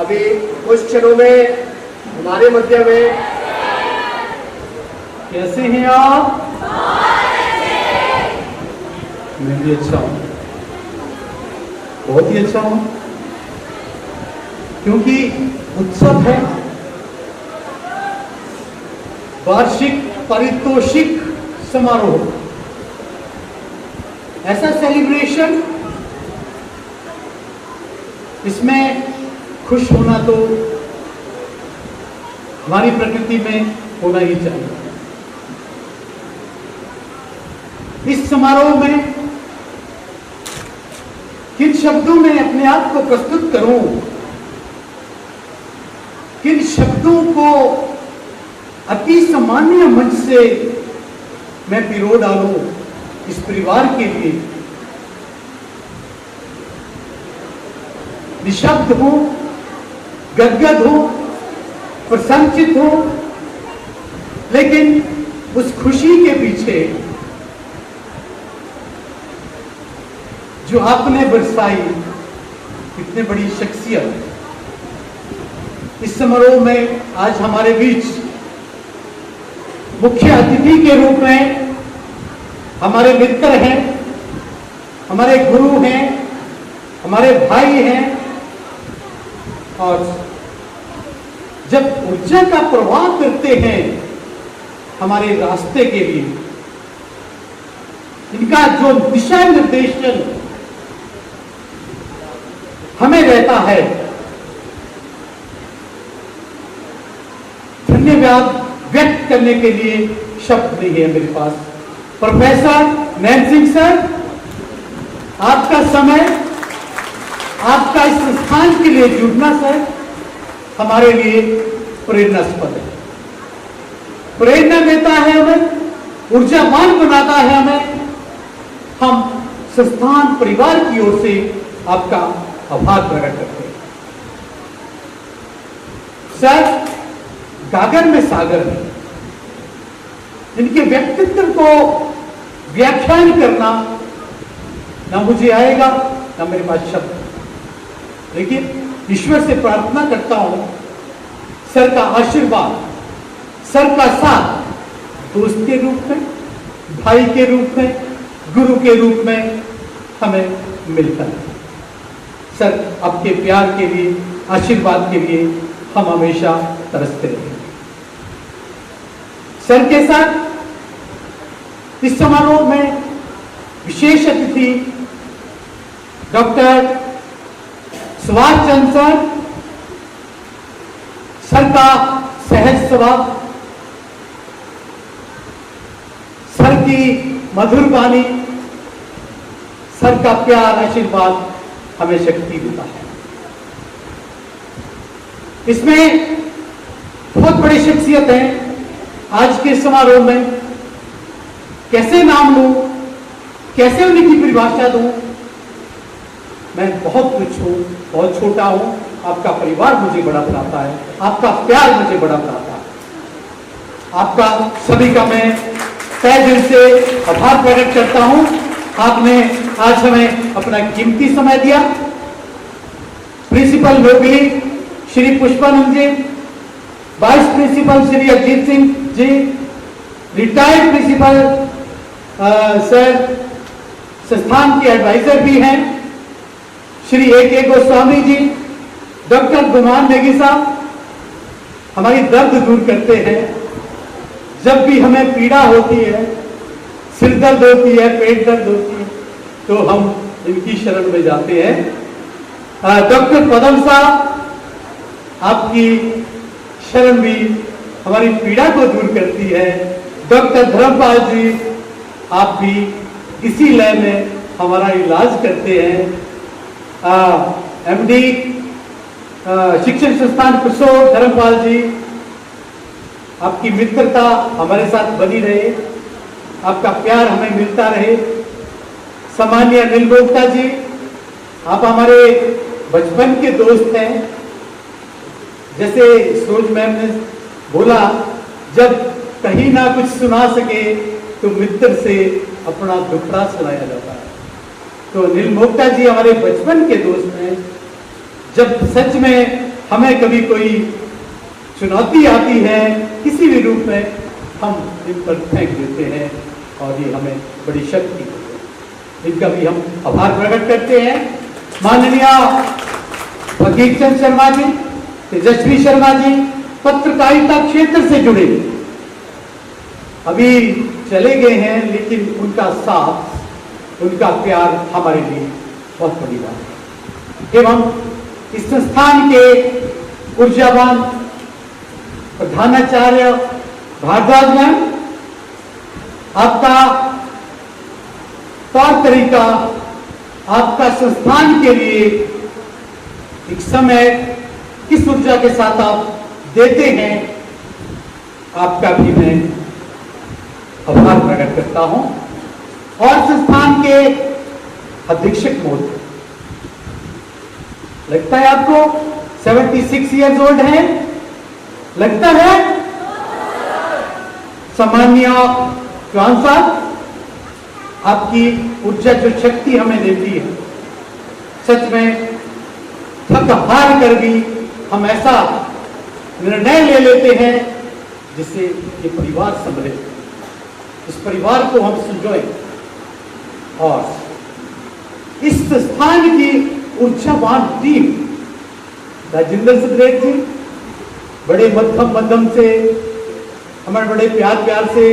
अभी कुछ क्षणों में हमारे मध्य में कैसे हैं आप? मैं भी अच्छा हूं, बहुत ही अच्छा हूं, क्योंकि उत्सव है, वार्षिक पारितोषिक समारोह। ऐसा सेलिब्रेशन, इसमें खुश होना तो हमारी प्रकृति में होना ही चाहिए। इस समारोह में किन शब्दों में अपने आप को प्रस्तुत करूं, किन शब्दों को अति सामान्य मंच से मैं पिरो डालूं इस परिवार के लिए। निशब्द हो, गदगद हो, प्रसन्नचित हो, लेकिन उस खुशी के पीछे जो आपने बरसाई, कितनी बड़ी शख्सियत। इस समारोह में आज हमारे बीच मुख्य अतिथि के रूप में हमारे मित्र हैं, हमारे गुरु हैं, हमारे भाई हैं, और जब ऊर्जा का प्रवाह करते हैं हमारे रास्ते के लिए, इनका जो दिशा निर्देशन हमें रहता है, धन्यवाद व्यक्त करने के लिए शब्द नहीं है मेरे पास। प्रोफेसर नैन सिंह सर, आपका समय, आपका इस संस्थान के लिए जुड़ना सर हमारे लिए प्रेरणास्पद है, प्रेरणा देता है हमें, ऊर्जावान बनाता है हमें। हम संस्थान परिवार की ओर से आपका आभार प्रकट करते हैं। सर गागर में सागर है, इनके व्यक्तित्व को व्याख्यान करना ना मुझे आएगा ना मेरे पास शब्द, लेकिन ईश्वर से प्रार्थना करता हूं सर का आशीर्वाद, सर का साथ दोस्त के रूप में, भाई के रूप में, गुरु के रूप में हमें मिलता है। सर आपके प्यार के लिए, आशीर्वाद के लिए हम हमेशा तरसते रहेंगे। सर के साथ इस समारोह में विशेष अतिथि doctor Subhash Chandra sir, sir का सहज स्वभाव, सर की मधुर वाणी, सर का प्यार, आशीर्वाद हमें शक्ति देता है। इसमें बहुत बड़ी शख्सियत है। आज के समारोह में कैसे नाम लूं, कैसे उनकी परिभाषा दूं, मैं बहुत कुछ हूं, बहुत छोटा हूं। आपका परिवार मुझे बड़ा बनाता है, आपका प्यार मुझे बड़ा बनाता है। आपका सभी का मैं तहे दिल से आभार प्रकट करता हूं। आपने आज हमें अपना कीमती समय दिया। प्रिंसिपल लोगली श्री पुष्पानंद जी, vice principal Shri Ajit Singh ji, retired principal sir, संस्थान के एडवाइजर भी हैं श्री ए.के. गोस्वामी जी, डॉक्टर गुमान नेगी साहब हमारी दर्द दूर करते हैं। जब भी हमें पीड़ा होती है, सिर दर्द होती है, पेट दर्द होती है, तो हम इनकी शरण में जाते हैं। डॉक्टर पदम साहब, आपकी शरण भी हमारी पीड़ा को दूर करती है। डॉक्टर धर्मपाल जी, आप भी इसी लय में हमारा इलाज करते हैं। एमडी शिक्षण संस्थान कुसोर धर्मपाल जी, आपकी मित्रता हमारे साथ बनी रहे, आपका प्यार हमें मिलता रहे। सामान्य अनिल गुप्ता जी, आप हमारे बचपन के दोस्त हैं। जैसे सूरज मैम ने बोला, जब कहीं ना कुछ सुना सके तो मित्र से अपना दुखड़ा सुनाया जाता है। तो अनिल मोक्ता जी हमारे बचपन के दोस्त हैं। जब सच में हमें कभी कोई चुनौती आती है किसी भी रूप में, हम इन पर फेंक देते हैं और ये हमें बड़ी शक्ति देते हैं। इनका भी हम आभार प्रकट करते हैं। माननीय फकीर चंद शर्मा जी, तेजस्वी शर्मा जी पत्रकारिता क्षेत्र से जुड़े, अभी चले गए हैं, लेकिन उनका साथ, उनका प्यार हमारे लिए बहुत बड़ी बात है। एवं इस संस्थान के ऊर्जावान प्रधानाचार्य भारद्वाज मैम, आपका तौर तरीका, आपका संस्थान के लिए एक समय किस ऊर्जा के साथ आप देते हैं, आपका भी मैं आभार प्रकट करता हूं। और संस्थान के अधीक्षक महोदय, लगता है आपको 76 ईयर्स ओल्ड है, लगता है सामान्य चौहान साहब, आपकी ऊर्जा जो शक्ति हमें देती है, सच में थक हार कर भी हम ऐसा निर्णय ले लेते हैं जिससे ये परिवार संभले, इस परिवार को हम संजोए और इस संस्थान की ऊर्जावान टीम, राजेंद्र सुधरेट जी बड़े मध्यम से हमें बड़े प्यार से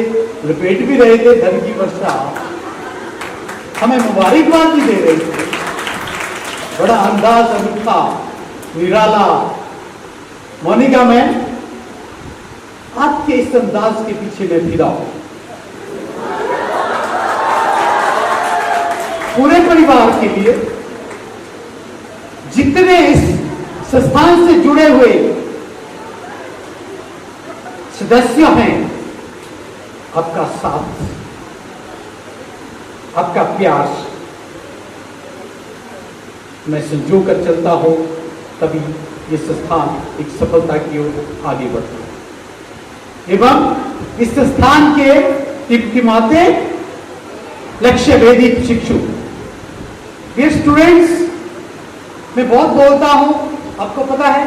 लपेट भी रहे थे, धन की वर्षा हमें मुबारकबाद भी दे रहे थे, बड़ा अंदाज अनूठा निराला। मोनिका मैम, आपके इस अंदाज के पीछे मैं फिरा हूं। पूरे परिवार के लिए, जितने इस संस्थान से जुड़े हुए सदस्य हैं, आपका साथ, आपका प्यार मैं संजो कर चलता हूं, तभी ये संस्थान एक सफलता की ओर आगे बढ़ता है। एवं इस संस्थान के टिमटिमाते लक्ष्य वेदी शिक्षु, ये स्टूडेंट्स, मैं बहुत बोलता हूं, आपको पता है,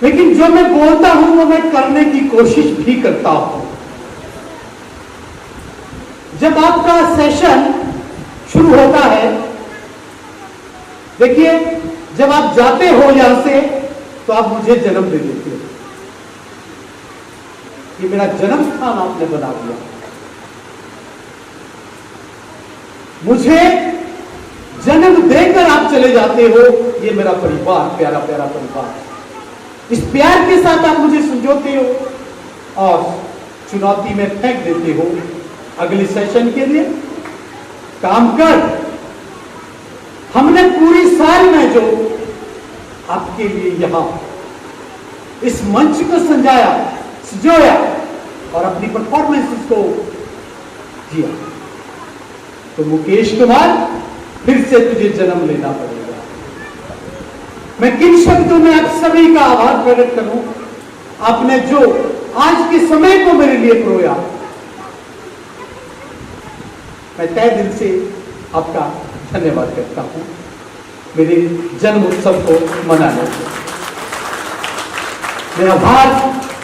लेकिन जो मैं बोलता हूं वो मैं करने की कोशिश भी करता हूं। जब आपका सेशन शुरू होता है, देखिए, जब आप जाते हो यहां से तो आप मुझे जन्म दे देते हो। ये मेरा जन्म स्थान आपने बना दिया। मुझे जन्म देकर आप चले जाते हो, ये मेरा परिवार, प्यारा प्यारा परिवार। इस प्यार के साथ आप मुझे संजोते हो और चुनौती में फेंक देते हो अगले सेशन के लिए। काम कर, हमने पूरी साल में जो आपके लिए यहां इस मंच को संजोया और अपनी परफॉर्मेंसेस को दिया, तो मुकेश कुमार, फिर से तुझे जन्म लेना पड़ेगा। मैं किन शब्दों में आप सभी का आभार प्रकट करूं, आपने जो आज के समय को मेरे लिए परोया, मैं तहे दिल से आपका धन्यवाद करता हूं मेरे जन्म उत्सव को मनाने के। मैं आभार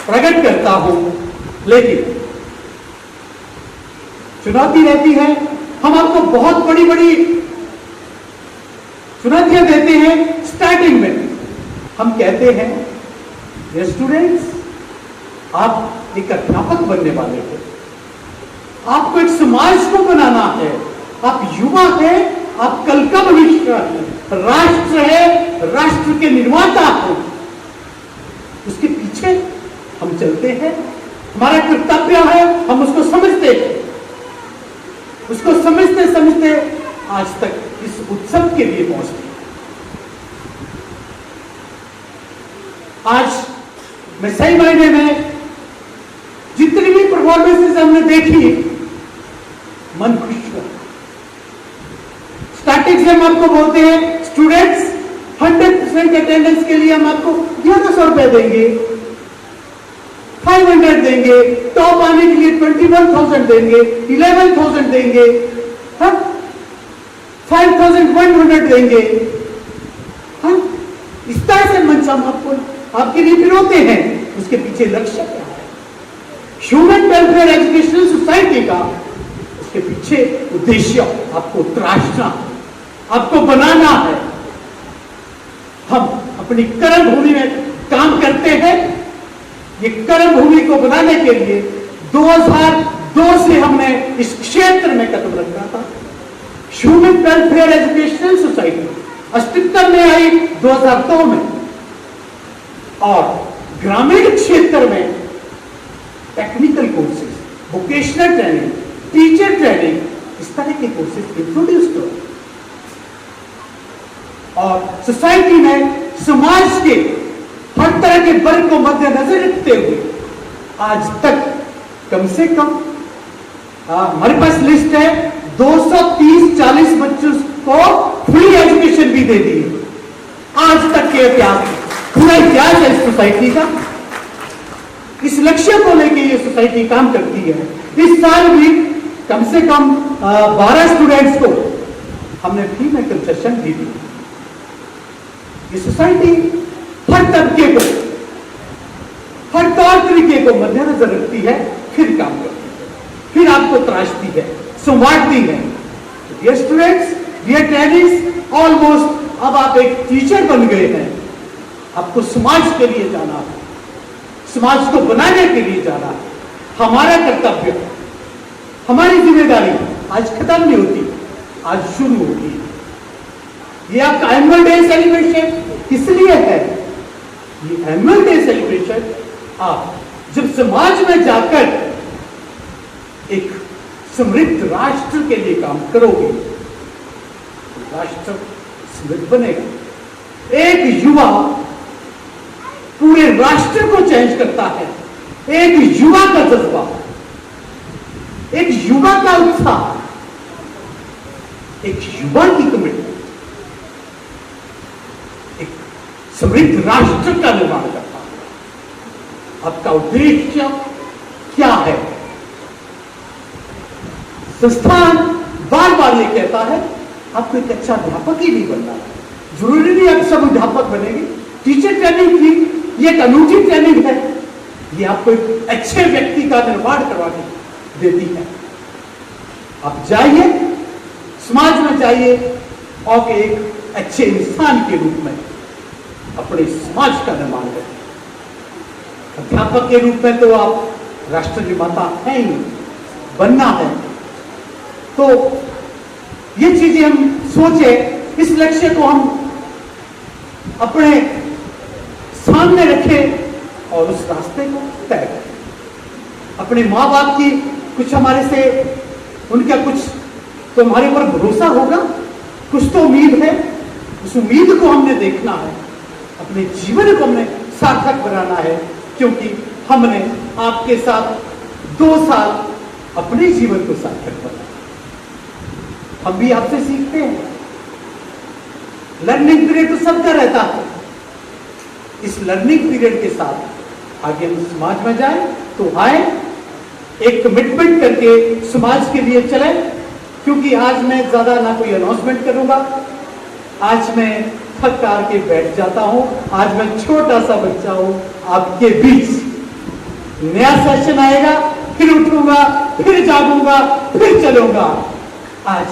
प्रकट करता हूं, लेकिन चुनौती रहती है। हम आपको बहुत बड़ी बड़ी चुनौतियां देते हैं। स्टार्टिंग में हम कहते हैं, ये स्टूडेंट्स, आप एक अध्यापक बनने वाले हो, आपको एक समाज को बनाना है, आप युवा हैं, आप कल का भविष्य है, राष्ट्र है, राष्ट्र के निर्माता हो, उसके पीछे हम चलते हैं। हमारा कर्तव्य है, हम उसको समझते हैं, उसको समझते समझते आज तक इस उत्सव के लिए पहुंचते। आज मैं सही मायने में जितनी भी परफॉर्मेंसेस हमने देखी, मन खुश हुआ। स्टार्टिंग से हम आपको बोलते हैं, स्टूडेंट्स 100% अटेंडेंस के लिए हम आपको 1100 रुपए देंगे, 500 देंगे, टॉप आने के लिए 21,000 देंगे, 11,000 देंगे, 5,100 देंगे। इस तरह से मंच हम आपको आपके लिए पिरोते हैं, उसके पीछे लक्ष्य क्या है? ह्यूमन वेलफेयर एजुकेशनल सोसाइटी का उसके पीछे उद्देश्य आपको तराशना, आपको बनाना है। हम अपनी कर्म भूमि में काम करते हैं। ये कर्म भूमि को बनाने के लिए 2002 से हमने इस क्षेत्र में कदम रखा था। ह्यूमन वेलफेयर एजुकेशनल सोसाइटी अस्तित्व में आई 2002 में, और ग्रामीण क्षेत्र में technical courses, vocational training, teacher training, इस तरह के कोर्सेज इंट्रोड्यूस हुए। और सोसाइटी में समाज के हर तरह के वर्ग को मद्देनजर रखते हुए आज तक कम से कम हमारे पास लिस्ट है 230-40 बच्चों को फ्री एजुकेशन भी दे दी है। आज तक के इतिहास में पूरा इतिहास है इस सोसाइटी का। इस लक्ष्य को लेकर ये सोसाइटी काम करती है। इस साल भी कम से कम 12 स्टूडेंट्स को हमने फ्री में कंसेशन भी दी। ये सोसाइटी हर तबके को, हर तौर तरीके को मद्देनजर रखती है, फिर काम करती है, फिर आपको तराशती है, संवारती है। Dear students, dear trainings, almost अब आप एक टीचर बन गए हैं। आपको समाज के लिए जाना है, समाज को बनाने के लिए जाना है। हमारा कर्तव्य, हमारी जिम्मेदारी आज खत्म नहीं होती, आज शुरू होती है। ये आपका एनुअल डे सेलिब्रेशन इसलिए है। ये एनुअल डे सेलिब्रेशन आप जब समाज में जाकर एक समृद्ध राष्ट्र के लिए काम करोगे, तो राष्ट्र समृद्ध बनेगा। एक युवा पूरे राष्ट्र को चेंज करता है। एक युवा का जज्बा, एक युवा का उत्साह, एक युवा की कमिटमेंट एक समृद्ध राष्ट्र का निर्माण करता है। आपका उद्देश्य क्या है? संस्थान बार बार ये कहता है आपको एक अच्छा अध्यापक ही नहीं बनना है। जरूरी नहीं आप सब अध्यापक बनेंगे। टीचर ट्रेनिंग की ये एक अनूठी ट्रेनिंग है। ये आपको एक अच्छे व्यक्ति का निर्माण करवाने देती है। आप जाइए, समाज में जाइए और एक अच्छे इंसान के रूप में अपने समाज का निर्माण करें। अध्यापक के रूप में तो आप राष्ट्र निर्माता हैं ही, बनना है। तो ये चीजें हम सोचे, इस लक्ष्य को हम अपने सामने रखें और उस रास्ते को तय करें। अपने माँ बाप की कुछ हमारे से उनका कुछ तो हमारे ऊपर भरोसा होगा, कुछ तो उम्मीद है। उस उम्मीद को हमने देखना है, अपने जीवन को हमने सार्थक बनाना है, क्योंकि हमने आपके साथ 2 साल अपने जीवन को सार्थक बनाया। हम भी आपसे सीखते हैं। लर्निंग पीरियड तो सबका रहता है। इस लर्निंग पीरियड के साथ आगे हम समाज में जाए तो आए, एक कमिटमेंट करके समाज के लिए चले। क्योंकि आज मैं ज्यादा ना कोई अनाउंसमेंट करूंगा, आज मैं थक कर के बैठ जाता हूं। आज मैं छोटा सा बच्चा हूं आपके बीच। नया सेशन आएगा, फिर उठूंगा, फिर जागूंगा, फिर चलूंगा। आज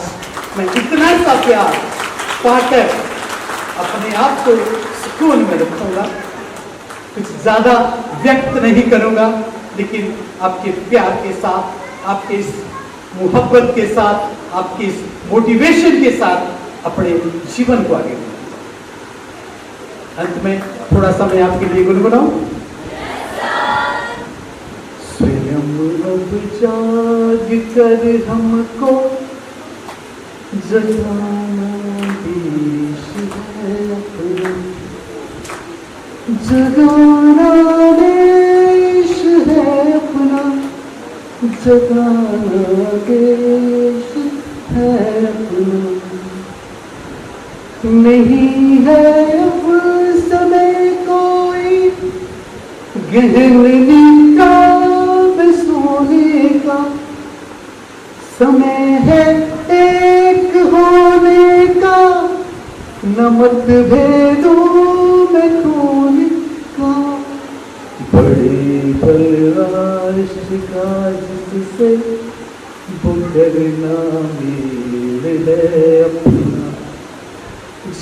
मैं इतना सा प्यार पाकर अपने आप को सुकून में रखूंगा। कुछ ज्यादा व्यक्त नहीं करूंगा, लेकिन आपके प्यार के साथ, आपके इस मोहब्बत के साथ, आपके इस मोटिवेशन के साथ अपने जीवन को आगे बढ़ाऊंगा। अंत में थोड़ा सा मैं आपके लिए गुनगुनाऊं। स्वयं अब जाग कर हमको जगाना देश है अपना, जगाना देश है अपना, जगाना देश है अपना। नहीं है अब समय कोई गहन का सोने का, समय है एक होने का, न मतभेदों में खून का बड़ी परवाश का जिससे बुकरना मीर है अपना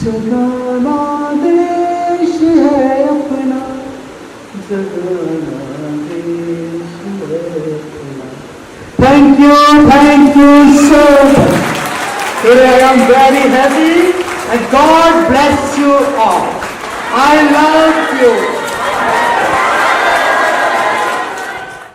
जगाना देश है अपना जगाना देश है अपना. Thank you so much. Today I am very happy and God bless you all. I love you.